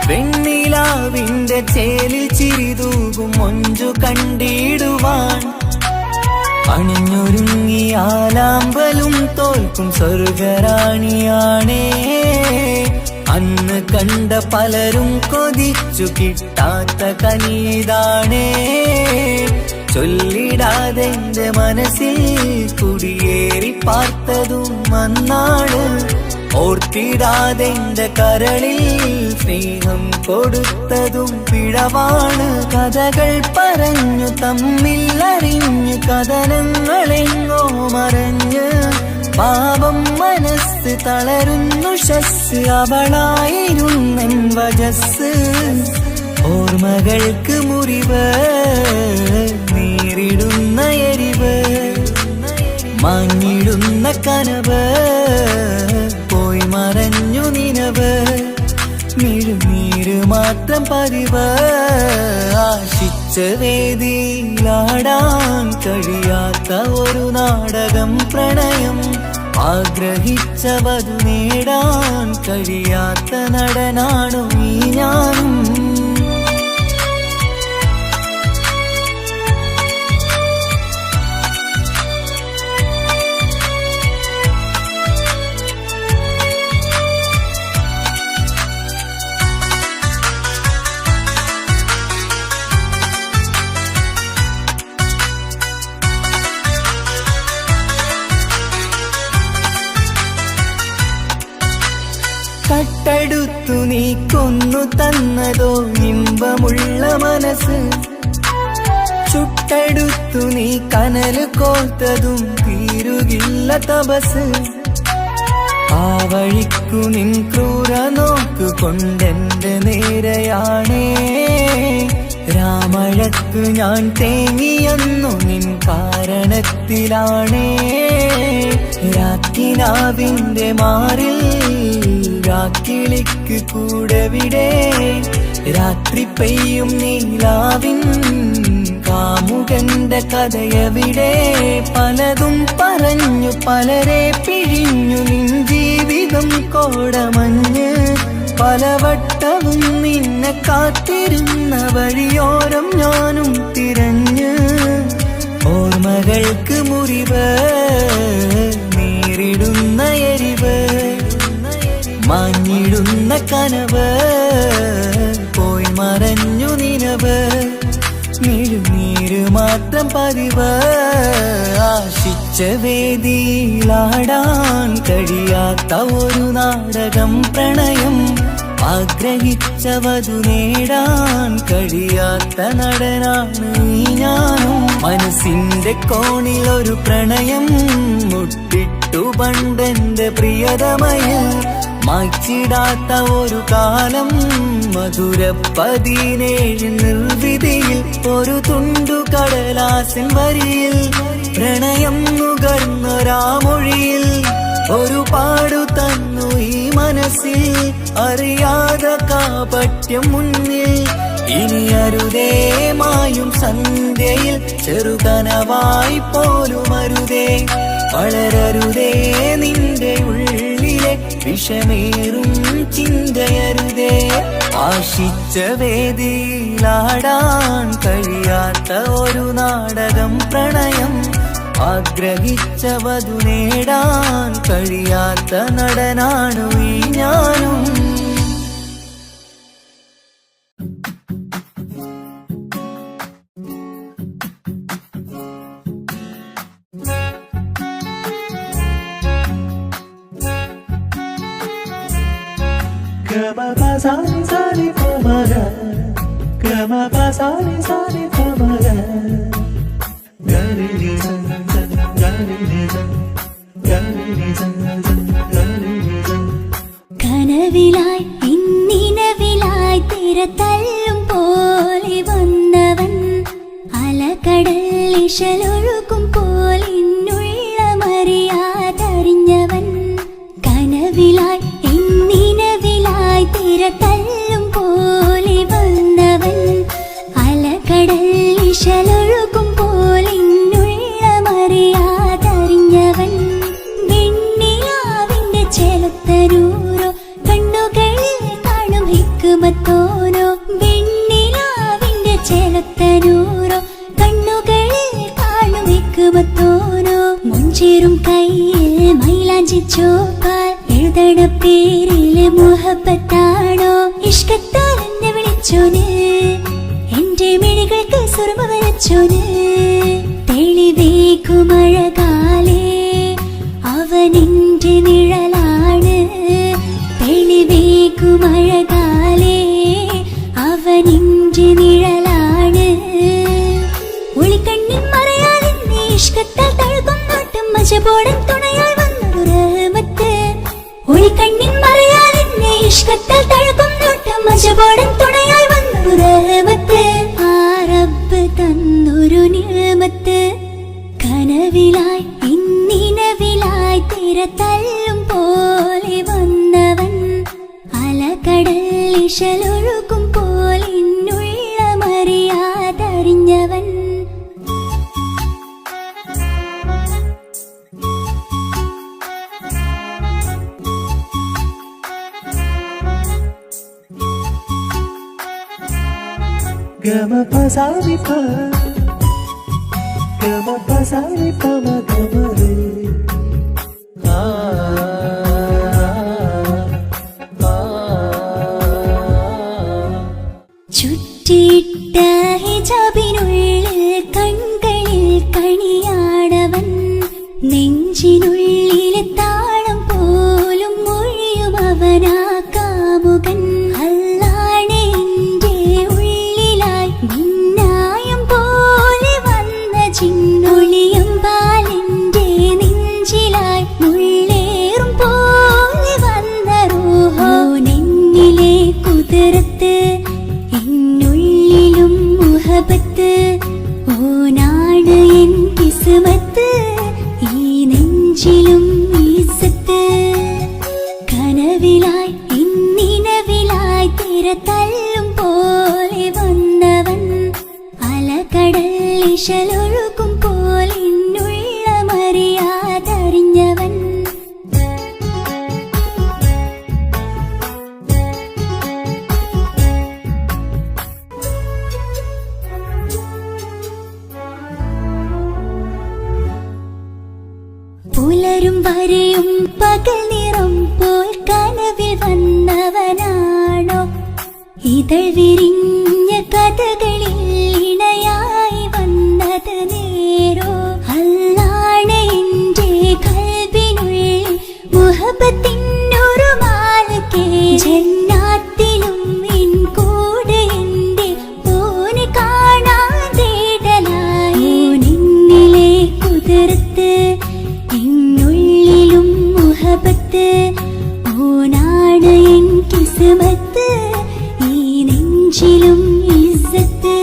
വെണ്ണിലാവിന്റെ ചേലിൽ ചിരിതൂകും മൊഞ്ചു കണ്ടിടുവാൻ. അണിഞ്ഞൊരുങ്ങിയാലാമ്പലും തോൽക്കും സ്വർഗറാണിയാണേ. അന്ന് കണ്ട പലരും കൊതിച്ചു കിട്ടാത്ത കനീതാണേ. ചൊല്ലിടാതെ എന്റെ മനസ്സിൽ കുടിയേറി പാർത്തതും അന്നാണ്. ഓർത്തിടാതെ എന്റെ കരളിൽ സ്നേഹം കൊടുത്തതും പിഴവാണ്. കഥകൾ പറഞ്ഞു തമ്മിൽ അറിഞ്ഞു കഥനങ്ങളെങ്ങോ മറഞ്ഞ്. പാപം മനസ്സ് തളരുന്നു ഷസ് അവളായിരുന്നെൻ വജസ്. ഓർമ്മകൾക്ക് മുറിവ് നേരിടുന്ന എരിവ്. മാഞ്ഞിടുന്ന കനവ് പോയി മറഞ്ഞു നിനവ്. മിഴുനീര് മാത്രം പതിവ്. ആശിച്ച വേദിയിലാടാൻ കഴിയാത്ത ഒരു നാടകം പ്രണയം. ആഗ്രഹിച്ചവതു നേടാൻ കഴിയാത്ത നടനാണു ഈ ഞാനും. കട്ടെടുത്തു നീ കൊന്നു തന്നതോ ഇമ്പമുള്ള മനസ്സ്. ചുട്ടെടുത്തു നീ കനല് കോർത്തതും തീരുകില്ല തപസ്. ആ വഴിക്കു നിൻ ക്രൂര നോക്കു കൊണ്ടെന്റെ നേരെയാണേ. രാമഴക്കു ഞാൻ തേങ്ങിയെന്നു നിൻ കാരണത്തിലാണേ. രാക്കിനാവിന്റെ മാറിൽ രാക്കിളിക്ക് കൂടെവിടെ. രാത്രി പെയ്യും നീലാവിൻ കാമുകന്റെ കഥയവിടെ. പലതും പറഞ്ഞു പലരെ പിഴിഞ്ഞു നിൻ ജീവിതം കോടമഞ്ഞ്. പലവട്ടവും നിന്നെ കാത്തിരുന്ന വഴിയോരം ഞാനും തിരഞ്ഞ്. ഓർമ്മകൾക്ക് മുറിവ് നേരിടുന്ന എരിവ്. മാഞ്ഞിടുന്ന കനവ് പോയി മറഞ്ഞു നിനവ്. മിഴുനീര് മാത്രം പതിവ്. ആശിച്ച വേദിയിലാടാൻ കഴിയാത്ത ഒരു നാടകം പ്രണയം. ആഗ്രഹിച്ചവതു നേടാൻ കഴിയാത്ത നടനാണ് ഈ ഞാനും. മനസ്സിന്റെ കോണിൽ ഒരു പ്രണയം മുട്ടിട്ടു പണ്ടെന്റെ പ്രിയതമയിൽ. മായ്ച്ചിടാത്ത ഒരു കാലം മധുര 17 നിർവിധിയിൽ. ഒരു തുണ്ടു കടലാസിൻ വരിയിൽ പ്രണയം നുകർന്നൊരാമൊഴിയിൽ. ഒരു പാടു തന്നു ഈ മനസ്സിൽ അറിയാതെ കാപട്യം മുന്നിൽ. ഇനി അരുതേ മായും സന്ധ്യയിൽ ചെറുകനവായി പോലും അരുതേ. വളരരുതേ നിന്റെ ഉള്ളിലെ വിഷമേറും ചിന്തയരുതേ. ആശിച്ച വേദിയിലാടാൻ കഴിയാത്ത ഒരു നാടകം പ്രണയം. ആഗ്രഹിച്ചവതു നേടാൻ കഴിയാത്ത നടനാണു ഈ ഞാനും. കനവിലായി ഇന്നിനവിലായി തിരതല്ലും പോലെ വന്നവൻ അലകടൽ ഇശലൊഴുകും പോലിന്നുള്ളമറിയാതറിഞ്ഞവൻ കനവിലായി ഇന്നിനവിലായി തിരതല്ലും പോലെ വന്നവൻ അലകടൽ ഇശലൊഴുകും പോലിന്നുള്ളമറിയാതറിഞ്ഞവൻ വെണ്ണിലാവിന്റെ ചെലുത്തരൂരോ കണ്ണുകളിൽ കാണും ഹിക്കുമത്തോനോ വെണ്ണിലാവിന്റെ ചെലുത്തരൂരോ കണ്ണുകളിൽ കാണും ഹിക്കുമത്തോനോ മുഞ്ചേറും കയ്യിൽ മൈലാഞ്ചി ചോപ്പാൽ എഴുതണ പേരില് മുഹബത്താണോ ഇഷ്കത്താൽ എന്നെ വിളിച്ചോന് എന്റെ മിഴികൾക്ക് സുറുമ വരച്ചോന് തെളിവേക്കുമഴകാലേ അവനെന്റെ നിഴലാണ് തെളിവേക്കുമഴകാലേ അവനെന്റെ നിഴലാണ് ഒളിക്കണ്ണിൻ മറയാതെ ഇഷ്കത്താൽ തഴുകും നോട്ടം മജബോടൻ തുണയായി വന്നൊരു റഹ്മത്ത് ഒളിക്കണ്ണിൻ മറയാതെ ഇഷ്കത്താൽ തഴുകും നോട്ടം മജബോടൻ തുണയായി വന്നൊരു റഹ്മത്ത് ആ റബ്ബ് തന്നൊരു നിഅമത്ത് കനവിലായി ഇന്നിനവിലായി തിരതല്ലും പോലെ വന്നവൻ അലകടൽ ഇശലൊഴുകും പോലിന്നുള്ളമറിയാതറിഞ്ഞവൻ ചുറ്റിയിട്ട ഹിജാബിനുള്ളിൽ കൺകളിൽ കണിയാടവൻ നെഞ്ചിനുള്ളിലെ താളം പോലും മൊഴിയും അവനാ കാമുകൻ അല്ലാണെ എന്റെ ഉള്ളിലായി മിന്നായം പോലെ വന്ന ചിന്നൊളിയും പാലിന്റെ നെഞ്ചിലായി മുള്ളേറും പോലെ വന്ന റൂഹോ നെന്നിലെ കുതിരത്ത് എന്നുള്ളിലും മുഹബത്ത് ഓനാണ് എൻ കിസ്മത്ത് ഈ നെഞ്ചിലും ഈസത്ത് കനവിലായി ഇന്നിനവിലായി തിരതല്ലും പോലെ വന്നവൻ അലകടൽ ഇശലൊഴുകും പോലിന്നുള്ളമറിയാതറിഞ്ഞവൻ പുലരും വരെയും പകൽ നിറം പോൽ കനവിൽ വന്നവനാണോ ഇതൾ വിരിഞ്ഞ കഥകളിൽ ഇണയായി വന്നത് നേരോ അല്ലാണെ എന്റെ കൽബിനുള്ളിൽ മുഹബത്തിനൊരു മാലക്കേ ജന്നാത്തിലും എൻ കൂടെ എന്റെ ഓനെ കാണാൻ തേടലായി നിന്നിലെ കുതിരത്ത് എന്നുള്ളിലും മുഹബത്ത് ഓനാണ് എൻ കിസ്മത്ത് ഈ നെഞ്ചിലും ഇസ്സത്ത്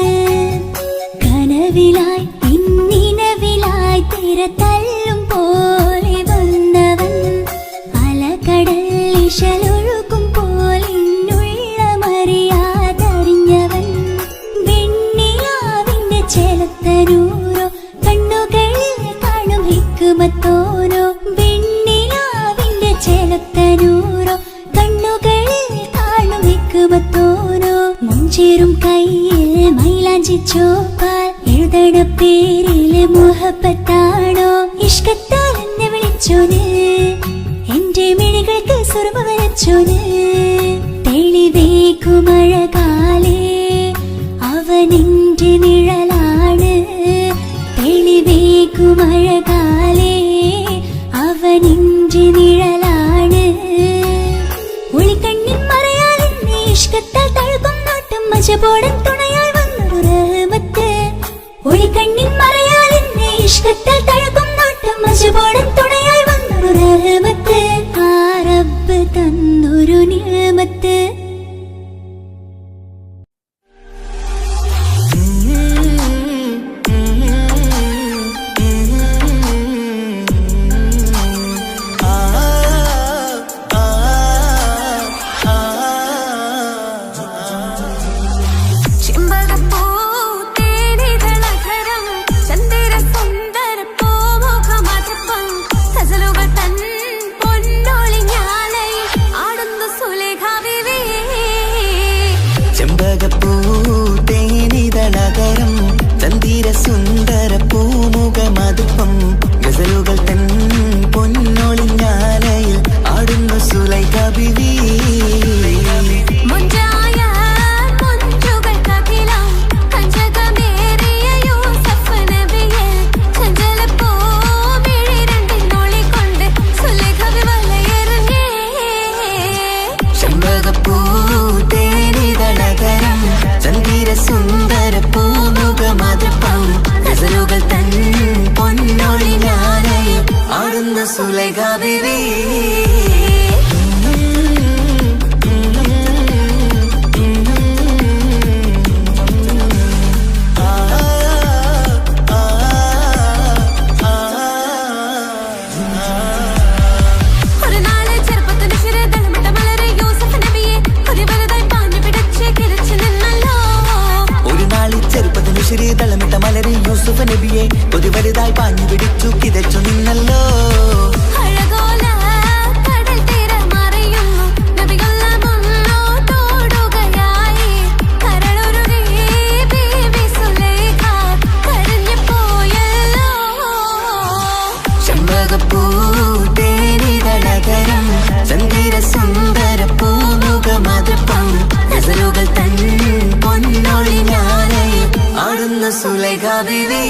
കനവിലായി ഇന്നിനവിലായി തിരതല്ലും പോലെ വന്നവൻ അലകടൽ ഇശലൊഴുകും പോലിന്നുള്ളമറിയാതറിഞ്ഞവൻ വെണ്ണിലാവിന്റെ ചെലുത്തരൂരോ കണ്ണുകളിൽ കാണും ഹിക്കുമത്തോനോ വെണ്ണിലാവിന്റെ ചെലുത്തരൂരോ കണ്ണുകളിൽ കാണും ഹിക്കുമത്തോനോ മുഞ്ചേറും കയ്യിൽ മൈലാഞ്ചി ചോപ്പാൽ എഴുതണ പേരില് മുഹബത്താണോ ഇഷ്കത്താൽ എന്നെ വിളിച്ചോന് എന്റെ മിഴികൾക്ക് സുറുമ വരച്ചോന് തെളിവേക്കുമഴകാലേ അവനെന്റെ നിഴലാണ് തെളിവേക്കുമഴകാലേ അവനെന്റെ നിഴലാണ് ഒളിക്കണ്ണിൻ മറയാതെ ഇഷ്കത്താൽ തഴുകും നോട്ടം മജബോടൻ തുണയായി വന്നു സുന്ദര പൂമുഖമതപ്പം ഗസലുകൾ തൻ പൊന്നൊളിഞ്ഞാലയിൽ ആടുന്ന സുലൈഖ ബീവി തളമിട്ട മലരിൽ യൂസുഫ് നബിയെ ഒരു വലുതായി പാഞ്ഞു പിടിച്ചു കിതച്ചു നിന്നല്ലോ ചെമ്പകപ്പൂ തേനിതളതരം ചന്ദിര സുന്ദര പൂമുഖമതപ്പം ഗസലുകൾ തൻ പൊന്നൊളിഞ്ഞാലയിൽ ആടുന്ന സുലൈഖ ബീവി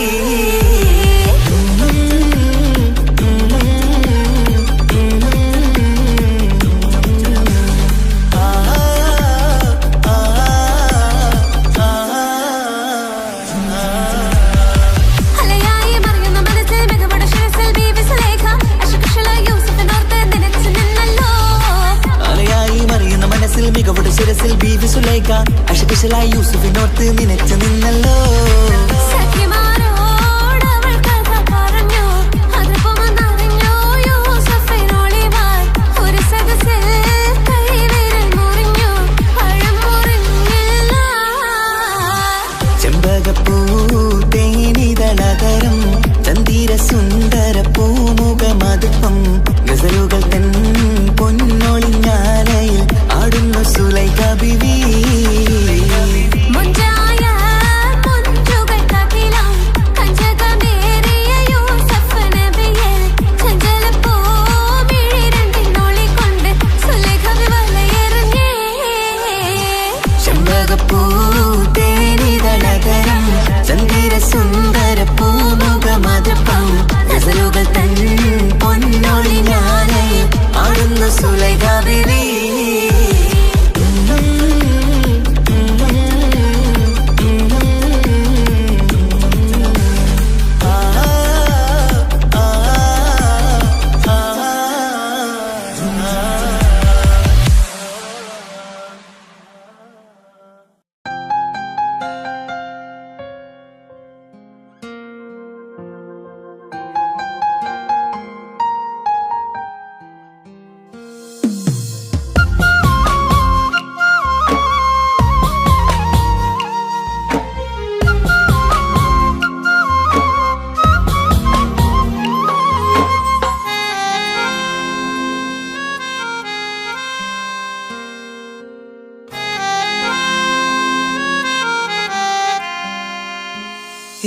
മികവുടെ ശിരസിൽ ബീവി സുലൈഖ അശകുശലായി യൂസുഫിനോർത്ത് നിനച്ചു നിന്നല്ലോ ചെമ്പകപ്പൂ തേനിതളതരം ചന്ദിര സുന്ദര പൂമുഖമതപ്പം ഗസലുകൾ തൻ പൊന്നൊളിഞ്ഞാലയിൽ ആടുന്ന സുലൈഖ ബീവി ചെമ്പകപ്പൂ തേനിതളതരം ചന്ദിര സുന്ദര പൂമുഖമതപ്പം ഗസലുകൾ തൻ പൊന്നൊളിഞ്ഞാലയിൽ ആടുന്ന സുലൈഖ ബീവി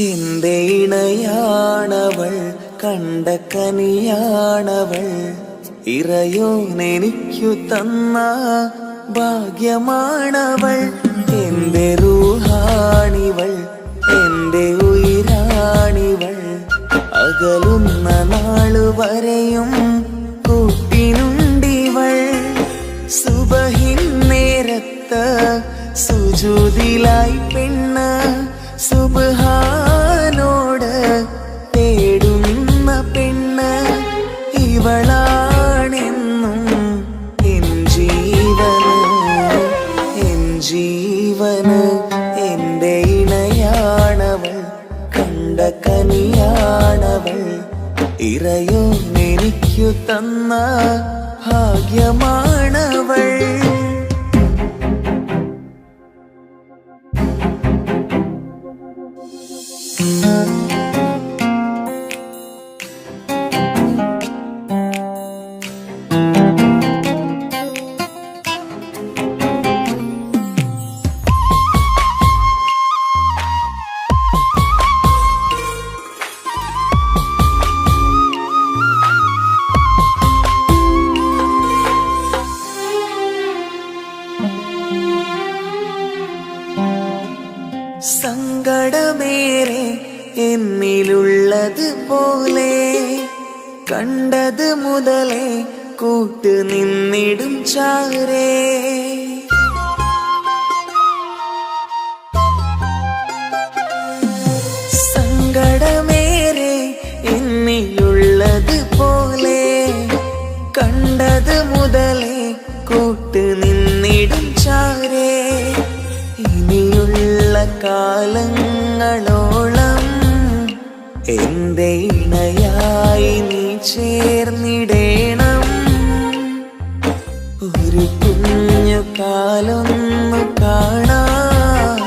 എന്റെ ഇണയാണവൾ കണ്ട കനിയാണവൾ ഇറയോനെനിക്കു തന്ന ഭാഗ്യമാണവൾ എന്റെ റൂഹാണിവൾ എന്റെ ഉയിരാണിവൾ അകലുന്ന നാളു വരെയും കൂട്ടിനുണ്ടിവൾ സുബഹിൻ നേരത്ത് സുജൂദിലായി പെണ്ണ് സുബ്ഹാനോട് തേടുന്ന പെണ്ണ് ഇവളാണെന്നും എൻ ജീവന് എന്റെ ഇണയാണവൾ കണ്ട കനിയാണവൾ ഇറയോനെനിക്കു തന്ന ഭാഗ്യമാണവൾ സങ്കടമേറെ എന്നിലുള്ളത് പോലെ കണ്ടത് മുതലേ കൂട്ട് നിന്നിടും ചാരേ കാലങ്ങളോളം എന്റെ ഇണയായി നീ ചേർന്നിടേണം. ഒരു കുഞ്ഞു കാലൊന്നു കാണാൻ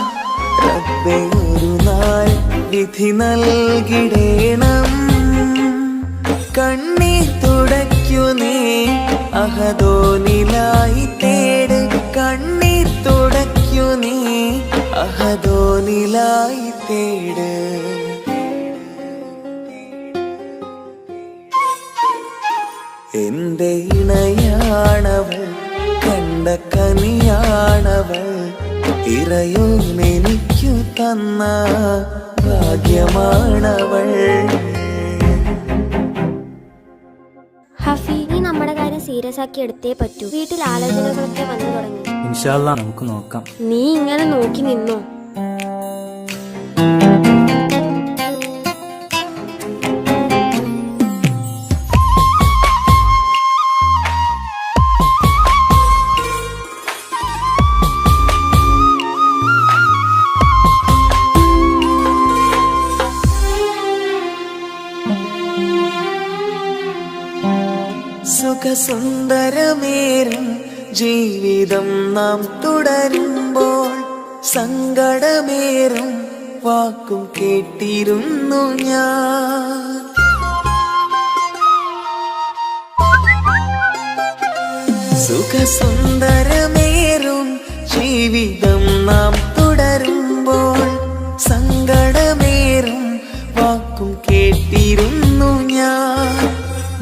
റബ്ബേ ഒരു നാൾ വിധി നൽകിടേണം. കണ്ണീർ തുടയ്ക്കു നീ അഹദോനിലായി തേട്. കണ്ണീർ തുടയ്ക്കു നീ അഹദോനിലായി തേട്. എന്റെ ഇണയാണവൾ, കണ്ട കനിയാണവൾ, ഇറയോനെനിക്കു തന്ന ഭാഗ്യമാണവൾ. ഹഫി, നീ നമ്മുടെ കാര്യം സീരിയസ് ആക്കി എടുത്തേ പറ്റൂ. വീട്ടിൽ ആലോചനകളൊക്കെ വന്നു തുടങ്ങി. ഇൻഷാ അല്ലാഹ് നമുക്ക് നോക്കാം. നീ ഇങ്ങനെ നോക്കി നിന്നോ? സുഖസുന്ദരമേറും ജീവിതം നാം തുടരുമ്പോൾ സങ്കടമേറും വാക്കും കേട്ടിരുന്നു ഞാൻ. സുഖസുന്ദരമേറും ജീവിതം നാം തുടരുമ്പോൾ സങ്കടമേറും വാക്കും കേട്ടിരുന്നു ഞാൻ.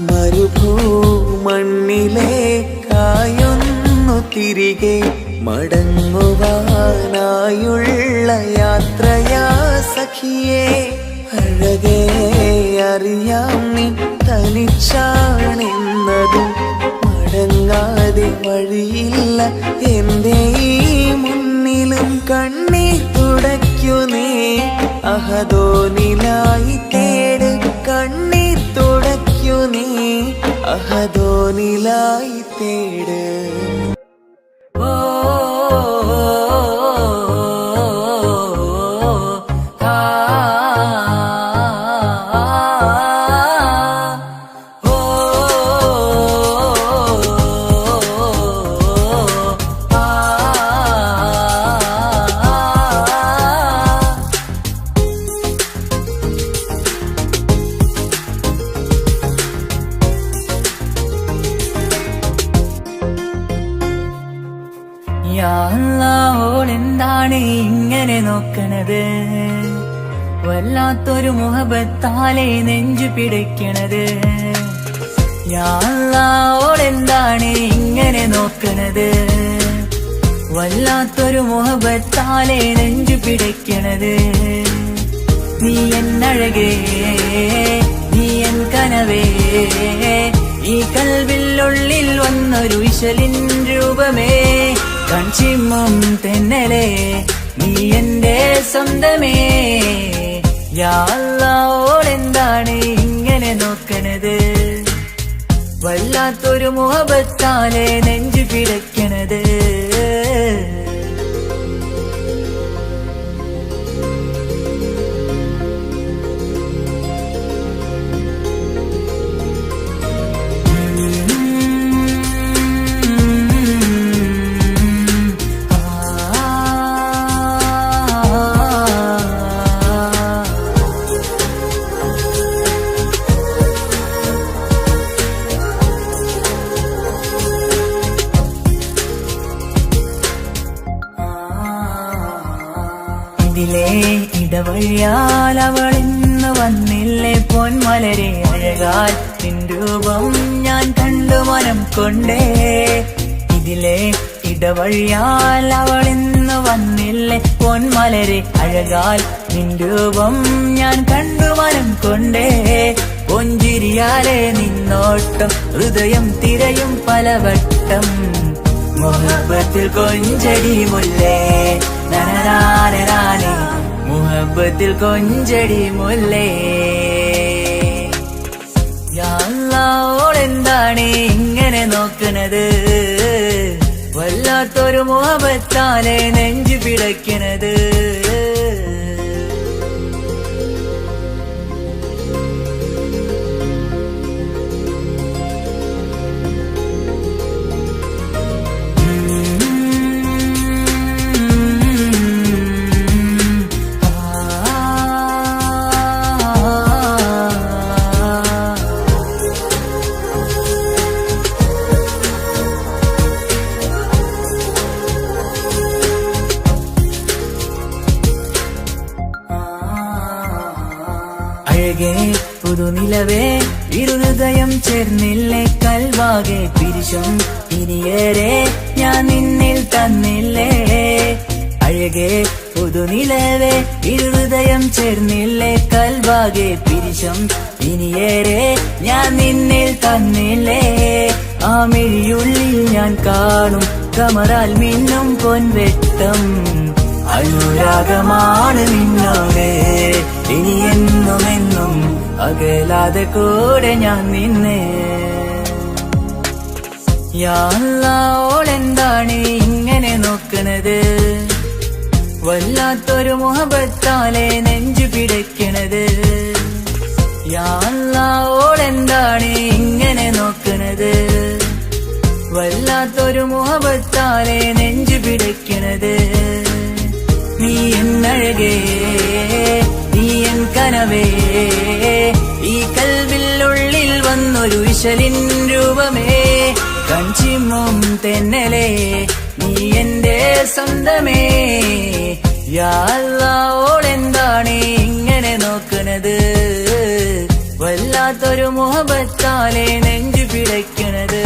മരുഭൂമണ്ണിലേക്കായൊന്നു തിരികെ മടങ്ങുവാനായുള്ള യാത്രയാ സഖിയേ. അഴകേ അറിയാം നീ തനിച്ചാണെന്നതും മടങ്ങാതെ വഴിയില്ല എന്റെ ഈ മുന്നിലും. കണ്ണീർ തുടയ്ക്കു നീ അഹദോനിലായി തേട്. കണ്ണീർ തുടയ്ക്കു നീ അഹദോനിലായി തേട്. ഓളെന്താണ് ഇങ്ങനെ നോക്കണത്? വല്ലാത്തൊരു മുഹബത്താലെ നെഞ്ചു പിടിക്കണത്. ഓളെന്താണ് ഇങ്ങനെ നോക്കണത്? വല്ലാത്തൊരു മുഹബത്താലെ നെഞ്ചു പിടിക്കണത്. നീ എന്നഴകേ, നീ എൻ കനവേ, ഈ കൽവിനുള്ളിൽ വന്നൊരു വിശലിൻ രൂപമേ. കൺചിമ്മും തെന്നലേ, നീ എന്റെ സ്വന്തമേ. യാ അല്ലാഹ്, ഓളെന്താണ് ഇങ്ങനെ നോക്കണത്? വല്ലാത്തൊരു മുഹബത്താലെ നെഞ്ചു പിടയ്ക്കണത്. ഇതിലെ ഇടവഴിയാൽ അവളിന്ന് വന്നില്ലേ പൊന്മലരെ. അഴകാൽ നിൻ രൂപം ഞാൻ കണ്ടു മനം കൊണ്ടേ. ഇതിലെ ഇടവഴിയാൽ അവളിന്ന് വന്നില്ലേ പൊന്മലരെ. അഴകാൽ നിൻ രൂപം ഞാൻ കണ്ടു മനം കൊണ്ടേ. പൊഞ്ചിരിയാലെ നിന്നോട്ടം ഹൃദയം തിരയും പലവട്ടം. മുഹബത്തിൽ കൊഞ്ചടി മുല്ലേ, നനരാനരാനെ മുഹബത്തിൽ കൊഞ്ചടി മുല്ലേ. യാ അല്ലാഹ്, ഓളെന്താണ് ഇങ്ങനെ നോക്കണത്? വല്ലാത്തൊരു മുഹബത്താലെ നെഞ്ചു പിടയ്ക്കണത്. അഴകേ പുതുനിലവേ ഇരുഹൃദയം ചേർന്നില്ലേ കൽവാകെ പിരിശം ഇനിയേറെ ഞാൻ നിന്നിൽ തന്നില്ലേ അഴകേ പുതുനിലവേ ഇരുഹൃദയം ചേർന്നില്ലേ കൽവാകെ പിരിശം ഇനിയേറെ ഞാൻ നിന്നിൽ തന്നില്ലേ ആ മിഴിയുള്ളിൽ ഞാൻ കാണും കമറാൽ മിന്നും പൊൻവെട്ടം അനുരാഗമാണ് നിന്നോടെ ഇനി എന്നുമെന്നും അകലാതെ കൂടെ ഞാൻ നിന്നെ യാ അല്ലാഹ് ഓളെന്താണ് ഇങ്ങനെ നോക്കണത് വല്ലാത്തൊരു മുഹബത്താലെ നെഞ്ചു പിടയ്ക്കണത് യാ അല്ലാഹ് ഓളെന്താണ് ഇങ്ങനെ നോക്കണത് വല്ലാത്തൊരു മുഹബത്താലെ നെഞ്ചു പിടയ്ക്കണത് നീ എന്നഴകേ നീ എൻ കനവേ ഈ കൽവിനുള്ളിൽ വന്നൊരു ഇശലിൻ രൂപമേ കൺചിമ്മും തെന്നലേ നീ എന്റെ സ്വന്തമേ യാ അല്ലാഹ് ഓളെന്താണ് ഇങ്ങനെ നോക്കണത് വല്ലാത്തൊരു മുഹബത്താലെ നെഞ്ചു പിടയ്ക്കണത്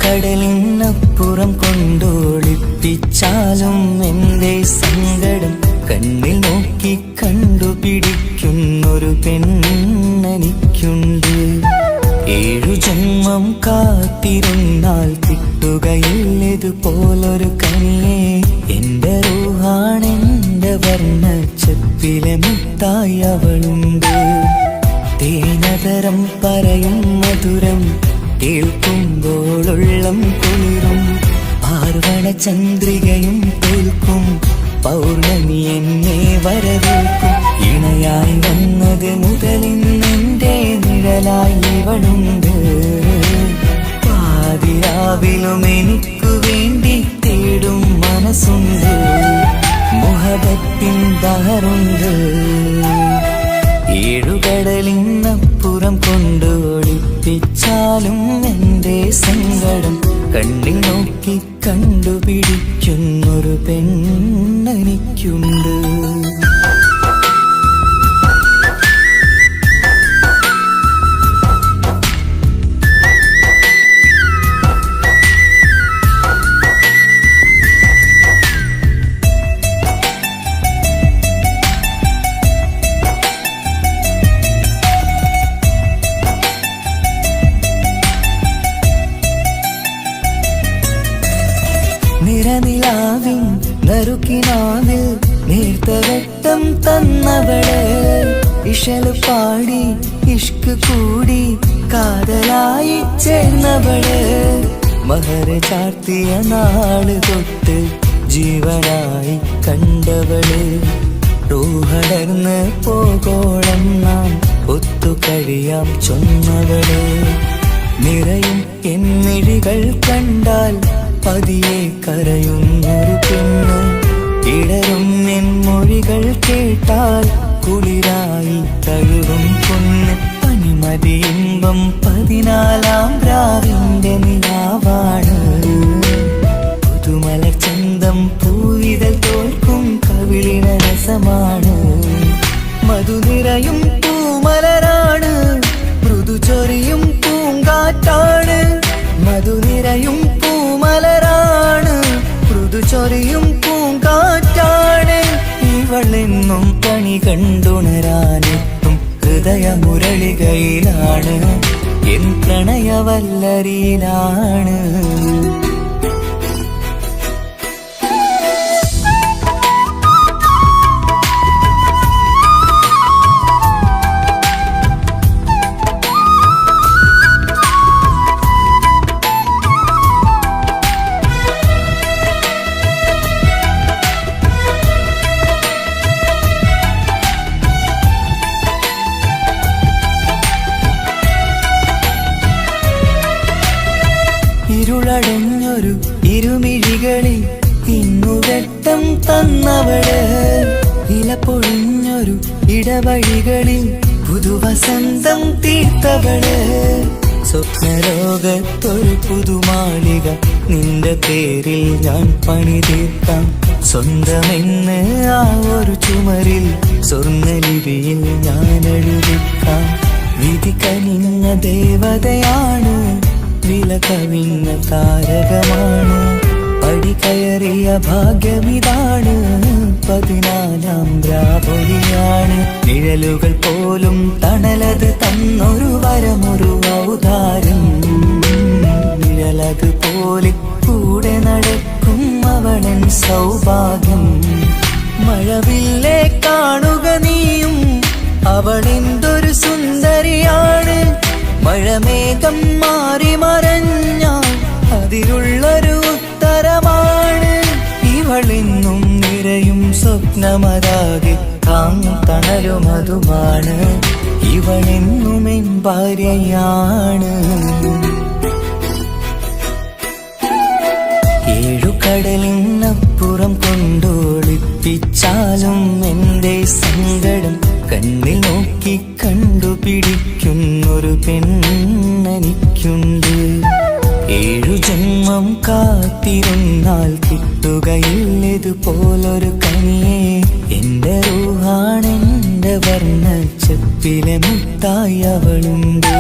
കടലിനപ്പുറം കൊണ്ടോളിപ്പിച്ചാലും എന്റെ സങ്കടം കണ്ണിൽ നോക്കി കണ്ടുപിടിക്കുന്നൊരു പെണ്ണെനിക്കുണ്ട് 7 ജന്മം കാത്തിരുന്നാൽ കിട്ടുകയില്ലതുപോലൊരു കനിയെ എന്റെ റൂഹാണെന്റെ വർണ്ണച്ചപ്പിലെ മുത്തായി അവളുണ്ട് തേനതരം പറയും മധുരം കേൾക്കുമ്പോളുള്ളം കുളിരും പാർവണ ചന്ദ്രികയും തോൽക്കും പൗർണമി എന്നെ വരവേൽക്കും ഇണയായി വന്നത് മുതലിന്നെന്റെ നിഴലായി ഇവളുണ്ട് പാതിരാവിലും എനിക്കു വേണ്ടി തേടും മനസ്സുണ്ട് മുഹബത്തിൻ ബഹറുണ്ട് 7 കടലിനപ്പുറം കൊണ്ടോളിപ്പിച്ചാലും എന്റെ സങ്കടം കണ്ണിൽ നോക്കി കണ്ടുപിടിക്കുന്നൊരു പെണ്ണെനിക്കുണ്ട് നിറനിലാവിൻ നറുക്കിനാവിൽ നേർത്ത വെട്ടം തന്നവള് ഇശല് പാടി ഇഷ്ക് കൂടി കാതലായി ചേർന്നവള് മഹർ ചാർത്തിയ നാള് തൊട്ട് ജീവനായി കണ്ടവള് റൂഹടർന്ന് പോകോളം നാം ഒത്തു കഴിയാം ചൊന്നവള് നിറയും എന്നിഴികൾ കണ്ടാൽ പതിയെ കരയുന്നൊരു പെണ്ണ് ഇടരും എൻ മൊഴികൾ കേട്ടാൽ കുളിരായി തഴുകും പൊന്ന് പനിമതി ഇമ്പം 14-ാം രാവിന്റെ നിലാവാണ് പുതുമലർ ചന്തം പൂവിതൽ തോൽക്കും കവിളിന രസമാണ്. മധുനിറയും പൂമലരാണ്, മൃദു ചൊരിയും പൂങ്കാറ്റാണ്. മധുനിറയും പൂമലരാണ്, മൃദു ചൊരിയും പൂങ്കാറ്റാണ്. ഇവളെന്നും കണി കണ്ടുണരാനെത്തും ഹൃദയമുരളികയിലാണ്, എൻ പ്രണയവല്ലരിയിലാണ്. ഇരുളടഞ്ഞൊരു ഇരുമിഴികളിൽ ഇന്നു വെട്ടം തന്നവള്, ഇല പൊഴിഞ്ഞൊരു ഇടവഴികളിൽ പുതുവസന്തം തീർത്തവള്. സ്വപ്നലോകത്തൊരു പുതുമാളിക നിന്റെ പേരിൽ ഞാൻ പണി തീർക്കാം. സ്വന്തമെന്ന് ആ ഒരു ചുമരിൽ സ്വർണ്ണലിപിയിൽ ഞാൻ എഴുതിക്കാം. വിധി കനിഞ്ഞ ദേവതയാണ്, വില കവിഞ്ഞ താരകമാണ്. പടി കയറിയ ഭാഗ്യമിതാണ്, 14ാം രാപൊലിയാണ്. നിഴലുകൾ പോലും തണലത് തന്നൊരു വരമൊരു ഔദാര്യം. നിഴലത് പോലെ കൂടെ നടക്കും അവളൻ സൗഭാഗ്യം. മഴവില്ലേ കാണുക നീയും, അവളെന്തൊരു സുന്ദരിയാണ്. മഴമേഘം മാറി മറഞ്ഞാൽ അതിലുള്ളൊരു ഉത്തരമാണ്. ഇവളെന്നും നിറയും സ്വപ്നമതാകെ താങ്ങും തണലുമതുമാണ്. ഇവളെന്നും എൻ ഭാര്യയാണ്. ഏഴുകടലിനപ്പുറം കൊണ്ടോളിപ്പിച്ചാലും എന്റെ സങ്കടം കണ്ണിൽ നോക്കി കണ്ടുപിടിക്കുന്നൊരു പെണ്ണെനിക്കുണ്ട്. 7 ജന്മം കാത്തിരുന്നാൽ കിട്ടുകയില്ലതുപോലൊരു കനിയെ. എന്റെ റൂഹാണെന്റെ വർണ്ണച്ചപ്പിലെ മുത്തായി അവളുണ്ട്.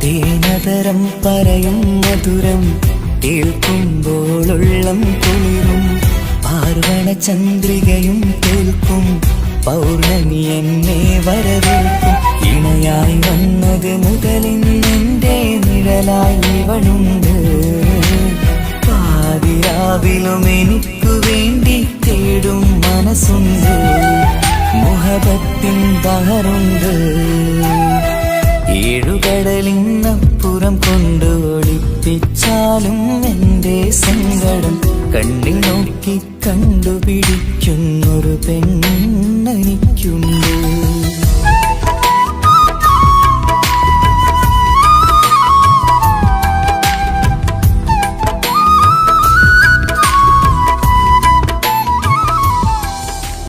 തേനതരം പറയും മധുരം കേൾക്കുമ്പോളുള്ളം കുളിരും. പാർവണ ചന്ദ്രികയും കേൾക്കും, പൗർണമി എന്നെ വരവേൽക്കും. ഇണയായി വന്നത് മുതലിന്നെന്റെ നിഴലായി ഇവളുണ്ട്. പാതിരാവിലും എനിക്കു വേണ്ടി തേടും മനസ്സുണ്ട്, മുഹബത്തിൻ ബഹറുണ്ട്. 7 കടലിനപ്പുറം കൊണ്ട് ഒളിപ്പിച്ചാലും എന്റെ സങ്കടം കണ്ണിൽ നോക്കി കണ്ടുപിടിക്കുന്നൊരു പെണ്ണെനിക്കുണ്ട്.